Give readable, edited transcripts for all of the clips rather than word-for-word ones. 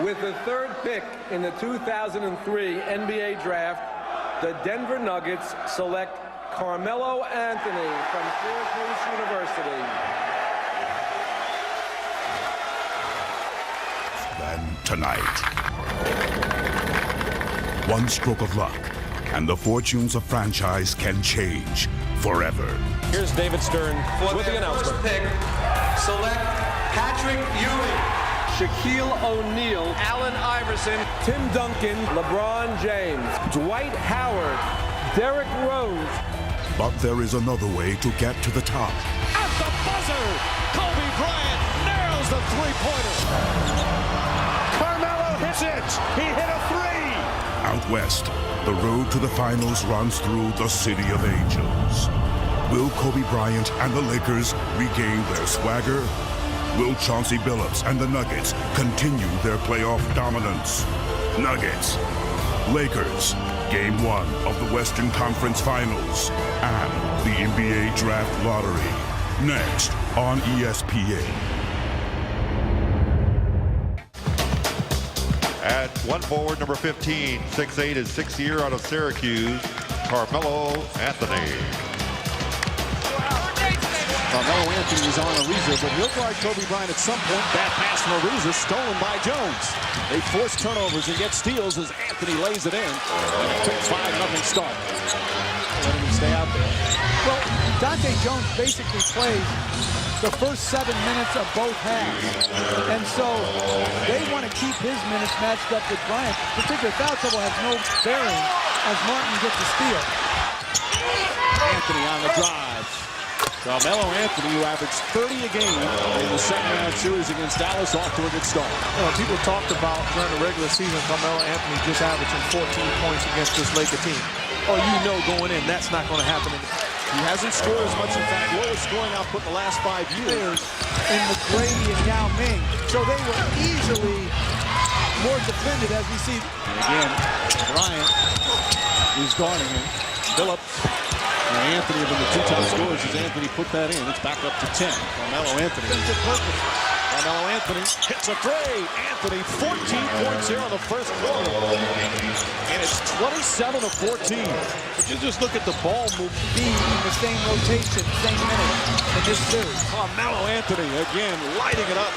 With the third pick in the 2003 NBA Draft, the Denver Nuggets select Carmelo Anthony from Syracuse University. Then tonight, one stroke of luck, and the fortunes of franchise can change forever. Here's David Stern with the announcement. First pick, select Patrick Ewing, Shaquille O'Neal, Allen Iverson, Tim Duncan, LeBron James, Dwight Howard, Derrick Rose. But there is another way to get to the top. At the buzzer, Kobe Bryant nails the three-pointer. Carmelo hits it. He hit a three. Out west, the road to the finals runs through the City of Angels. Will Kobe Bryant and the Lakers regain their swagger? Will Chauncey Billups and the Nuggets continue their playoff dominance? Nuggets, Lakers, Game 1 of the Western Conference Finals and the NBA Draft Lottery. Next on ESPN. At one forward, number 15, 6'8", his sixth year out of Syracuse, Carmelo Anthony. Carmelo Anthony is on Ariza, but he'll guard Kobe Bryant at some point. Bad pass from Ariza, stolen by Jones. They force turnovers and get steals as Anthony lays it in. And a quick 5-0 start. Letting him stay out there. Well, Dante Jones basically plays the first 7 minutes of both halves. And so they want to keep his minutes matched up with Bryant. Particular foul trouble has no bearing as Martin gets the steal. Anthony on the drive. Carmelo Anthony, who averaged 30 a game in the second-round series against Dallas, off to a good start. People talked about during the regular season, Carmelo Anthony just averaging 14 points against this Laker team. Oh, you know going in, that's not going to happen. He hasn't scored as much. In fact, lowest scoring output in the last 5 years. In McGrady and Yao Ming. So they were easily more defended as we see. And again, Bryant is guarding him. Phillips. And Anthony have been the two top scorers as Anthony put that in. It's back up to 10. Carmelo Anthony. Carmelo Anthony hits a three. Anthony, 14 points here in the first quarter. And it's 27 to 14. But you just look at the ball move. Being in the same rotation, same minute in this series. Carmelo Anthony again lighting it up.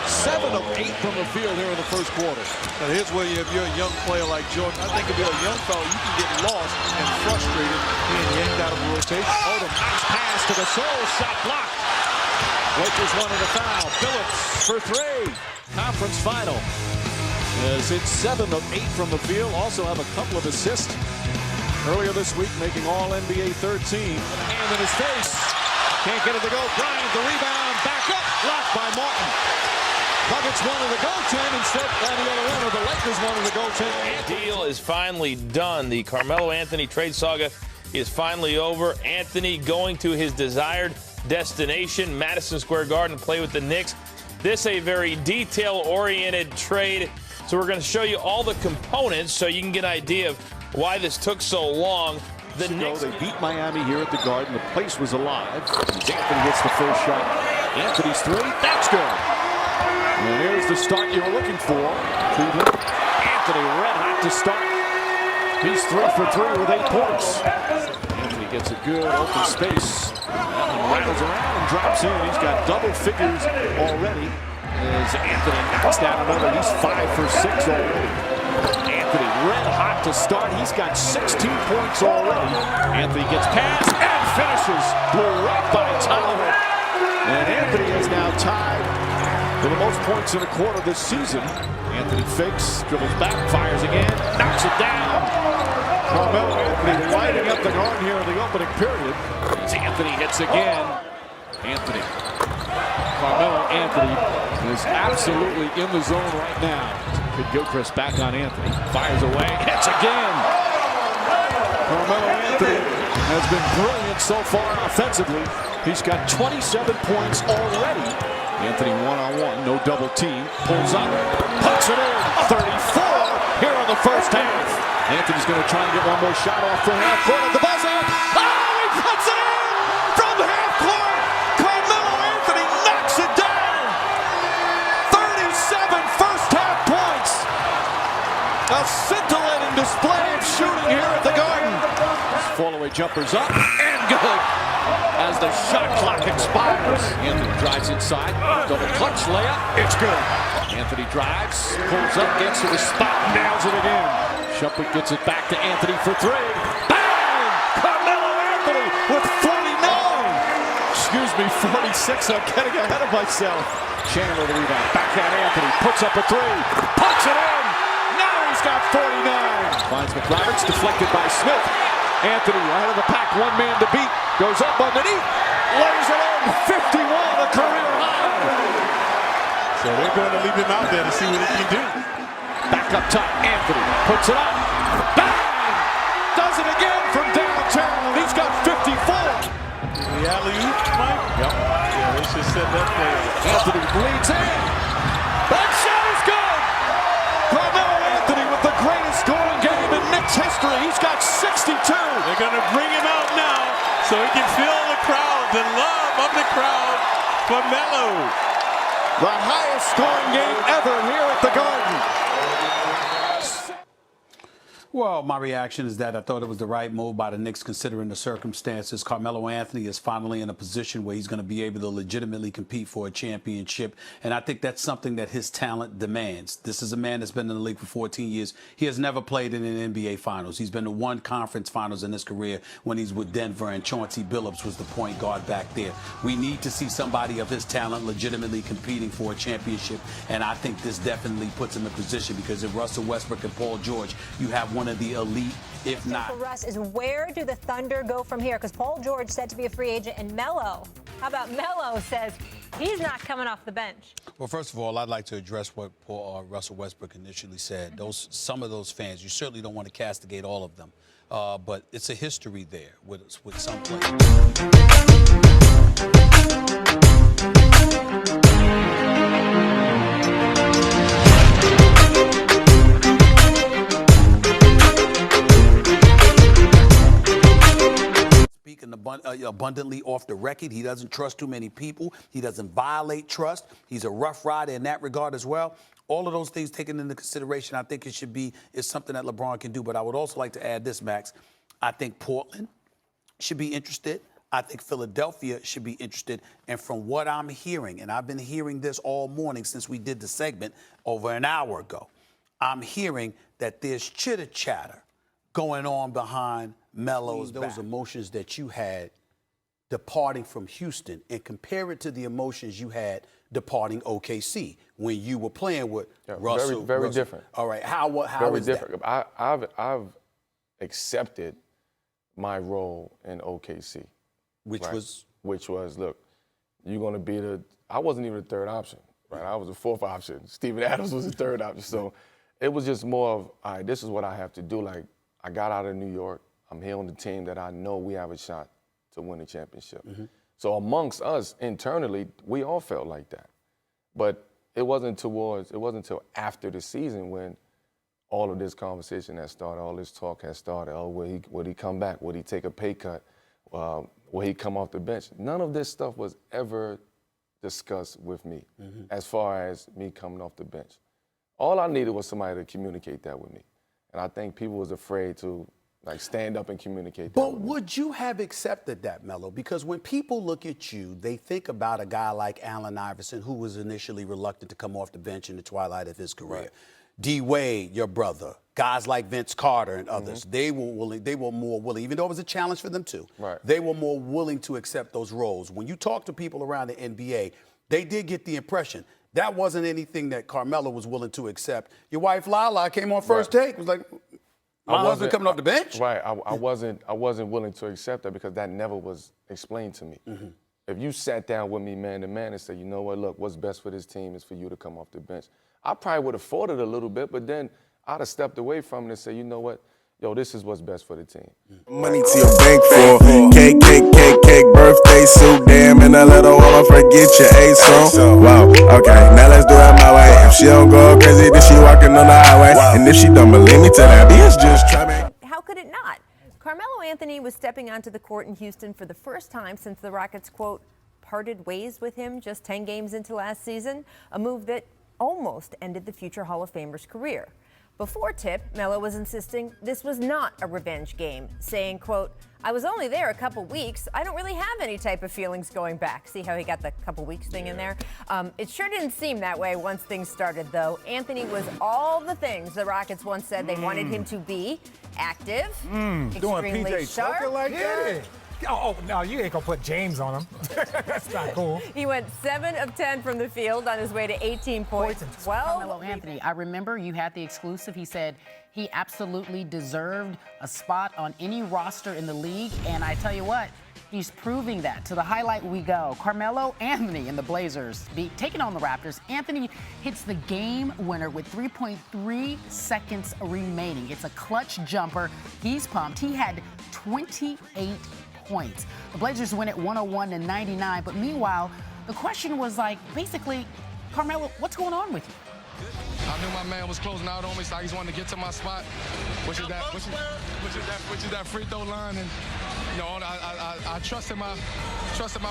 7 of 8 from the field here in the first quarter. Now here's where if you're a young player like Jordan, I think if you're a young fellow, you can get lost and frustrated being yanked out of a rotation. Oh, the nice pass to the soul, shot blocked. Lakers wanted a foul. Phillips for three. Conference final. As it's 7 of 8 from the field. Also have a couple of assists earlier this week, making all NBA third team. Hand in his face. Can't get it to go. Bryant, the rebound, back up. Blocked by Martin. Nuggets wanted to go 10 instead, and the other one of the Lakers wanted to go 10. The deal is finally done. The Carmelo Anthony trade saga is finally over. Anthony going to his desired destination, Madison Square Garden, to play with the Knicks. This a very detail-oriented trade, so we're going to show you all the components so you can get an idea of why this took so long. The Knicks, they beat Miami here at the Garden. The place was alive. Anthony hits the first shot. Anthony's three. That's good. And here's the start you were looking for. Cleveland. Anthony red hot to start. He's 3 for 3 with 8 points. Anthony gets a good open space. Rattles around and drops in. He's got double figures already. As Anthony knocks down another. He's 5 for 6 already. Anthony red hot to start. He's got 16 points already. Anthony gets past and finishes. Blew right by Tyler. And Anthony is now tied for the most points in a quarter this season. Anthony fakes, dribbles back, fires again, knocks it down. Carmelo Anthony lighting up the Garden here in the opening period. As Anthony hits again. Anthony. Carmelo Anthony is absolutely in the zone right now. Kid Gilchrist back on Anthony. Fires away, hits again. Carmelo Anthony has been brilliant so far offensively. He's got 27 points already. Anthony one-on-one, no double team. Pulls up, puts it in. 34 here in the first half. Anthony's going to try and get one more shot off from half court at the buzzer. Oh, he puts it in from half court. Carmelo Anthony knocks it down. 37 first half points. A scintillating display of shooting here at the Garden. Fall-away jumper's up and good. As the shot clock expires, Anthony drives inside. Double clutch layup. It's good. Anthony drives, pulls up, gets to the spot, nails it again. Shumpert gets it back to Anthony for three. Bang! Carmelo Anthony with 49. Excuse me, 46. I'm getting ahead of myself. Chandler the rebound. Backhand Anthony puts up a three. Puts it in. Now he's got 49. Finds McRoberts, deflected by Smith. Anthony ahead of the pack, one man to beat. Goes up underneath. Lays it in. 51, a career high. So they're going to leave him out there to see what he can do. Back up top, Anthony puts it up. Bang! Does it again from downtown. He's got 54. The alley-oop, Mike? Yep. Yeah, they should set that play up. Anthony leads in. That shot is good. Carmelo Anthony with the greatest scoring game in Knicks history. He's got 62. They're going to bring him out now so he can feel the crowd, the love of the crowd for Melo. The highest scoring game ever here at the Garden. Well, my reaction is that I thought it was the right move by the Knicks considering the circumstances. Carmelo Anthony is finally in a position where he's going to be able to legitimately compete for a championship. And I think that's something that his talent demands. This is a man that's been in the league for 14 years. He has never played in an NBA Finals. He's been to one conference finals in his career when he's with Denver, and Chauncey Billups was the point guard back there. We need to see somebody of his talent legitimately competing for a championship. And I think this definitely puts him in position, because if Russell Westbrook and Paul George, you have one of the elite, if not. For Russ is, where do the Thunder go from here? Because Paul George said to be a free agent, and Melo, how about Melo says he's not coming off the bench? Well, first of all, I'd like to address what Russell Westbrook initially said. Some of those fans, you certainly don't want to castigate all of them, but it's a history there with some players. Abundantly off the record. He doesn't trust too many people. He doesn't violate trust. He's a rough rider in that regard as well. All of those things taken into consideration, I think is something that LeBron can do. But I would also like to add this, Max. I think Portland should be interested. I think Philadelphia should be interested. And from what I'm hearing, and I've been hearing this all morning since we did the segment over an hour ago, I'm hearing that there's chitter-chatter going on behind Melo's back. Those emotions that you had departing from Houston, and compare it to the emotions you had departing OKC when you were playing with Russell. Very different. All right, how very is different. that? I've accepted my role in OKC, which was look, you're going to be I wasn't even the third option, right? I was the fourth option. Steven Adams was the third option. So it was just more of, all right, this is what I have to do. Like, I got out of New York. I'm here on the team that I know we have a shot to win a championship. Mm-hmm. So amongst us internally, we all felt like that. But it wasn't until after the season when all of this conversation had started, all this talk had started. Oh, would he come back? Would he take a pay cut? Will he come off the bench? None of this stuff was ever discussed with me as far as me coming off the bench. All I needed was somebody to communicate that with me. And I think people was afraid to stand up and communicate that. But would you have accepted that, Melo? Because when people look at you, they think about a guy like Allen Iverson, who was initially reluctant to come off the bench in the twilight of his career. Right. D. Wade, your brother, guys like Vince Carter and others, they were more willing, even though it was a challenge for them too. Right. They were more willing to accept those roles. When you talk to people around the NBA, they did get the impression that wasn't anything that Carmelo was willing to accept. Your wife Lala came on First Take, was like, my husband coming off the bench? Right. I wasn't willing to accept that because that never was explained to me. Mm-hmm. If you sat down with me man to man and said, you know what, look, what's best for this team is for you to come off the bench. I probably would have fought it a little bit, but then I'd have stepped away from it and said, you know what, yo, this is what's best for the team. Money to your bank for cake, birthday suit, damn, and a little while forget your ASO. Wow, okay, now let's do it my way. If she don't go crazy, then she walking on the highway. And if she don't believe me, tell that bitch just try me. How could it not? Carmelo Anthony was stepping onto the court in Houston for the first time since the Rockets, quote, parted ways with him just 10 games into last season, a move that almost ended the future Hall of Famer's career. Before tip, Melo was insisting this was not a revenge game, saying, quote, I was only there a couple weeks. I don't really have any type of feelings going back. See how he got the couple weeks thing in there? It sure didn't seem that way once things started, though. Anthony was all the things the Rockets once said they wanted him to be. Active, extremely PJ sharp. Tucker like that? Oh, no, you ain't going to put James on him. That's not cool. He went 7 of 10 from the field on his way to 18 points. 12. Carmelo Anthony, I remember you had the exclusive. He said he absolutely deserved a spot on any roster in the league. And I tell you what, he's proving that. To the highlight we go. Carmelo Anthony and the Blazers taking on the Raptors. Anthony hits the game winner with 3.3 seconds remaining. It's a clutch jumper. He's pumped. He had 28 points. The Blazers win it 101-99. But meanwhile, the question was like, basically, Carmelo, what's going on with you? I knew my man was closing out on me, so I just wanted to get to my spot, which is that free throw line. And you know, I trusted my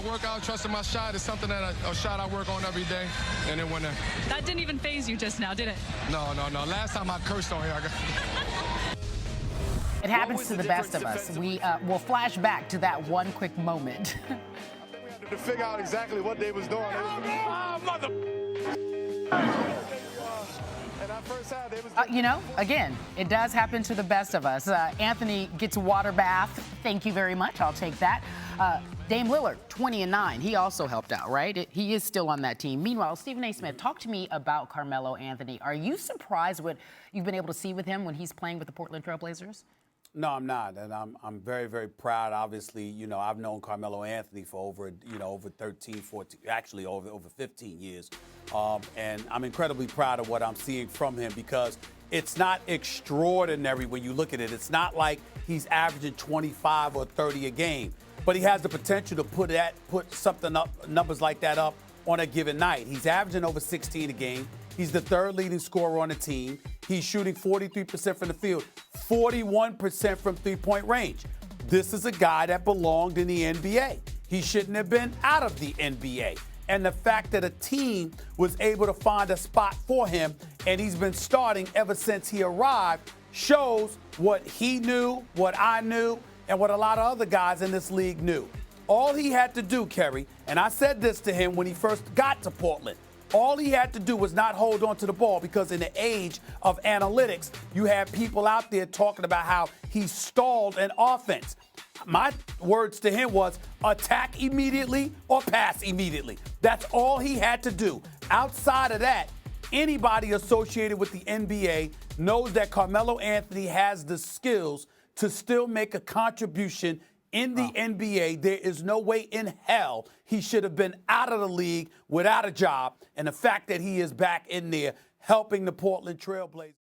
workout, trusted my shot. It's something that a shot I work on every day, and it went in. That didn't even faze you just now, did it? No. Last time I cursed on here, It happens to the best of us. We will flash back to that one quick moment. We had to figure out exactly what they was doing. You know, again, it does happen to the best of us. Anthony gets a water bath. Thank you very much. I'll take that. Dame Lillard, 20-9. He also helped out, right? He is still on that team. Meanwhile, Stephen A. Smith, talk to me about Carmelo Anthony. Are you surprised what you've been able to see with him when he's playing with the Portland Trail Blazers? No, I'm not, and I'm very, very proud. Obviously, you know, I've known Carmelo Anthony for over 13, 14, actually over 15 years, and I'm incredibly proud of what I'm seeing from him because it's not extraordinary when you look at it. It's not like he's averaging 25 or 30 a game, but he has the potential to put something up, numbers like that up on a given night. He's averaging over 16 a game. He's the third leading scorer on the team. He's shooting 43% from the field, 41% from three-point range. This is a guy that belonged in the NBA. He shouldn't have been out of the NBA. And the fact that a team was able to find a spot for him and he's been starting ever since he arrived shows what he knew, what I knew, and what a lot of other guys in this league knew. All he had to do, Kerry, and I said this to him when he first got to Portland, all he had to do was not hold on to the ball because in the age of analytics, you have people out there talking about how he stalled an offense. My words to him was attack immediately or pass immediately. That's all he had to do. Outside of that, anybody associated with the NBA knows that Carmelo Anthony has the skills to still make a contribution in the NBA. There is no way in hell he should have been out of the league without a job. And the fact that he is back in there helping the Portland Trail Blazers.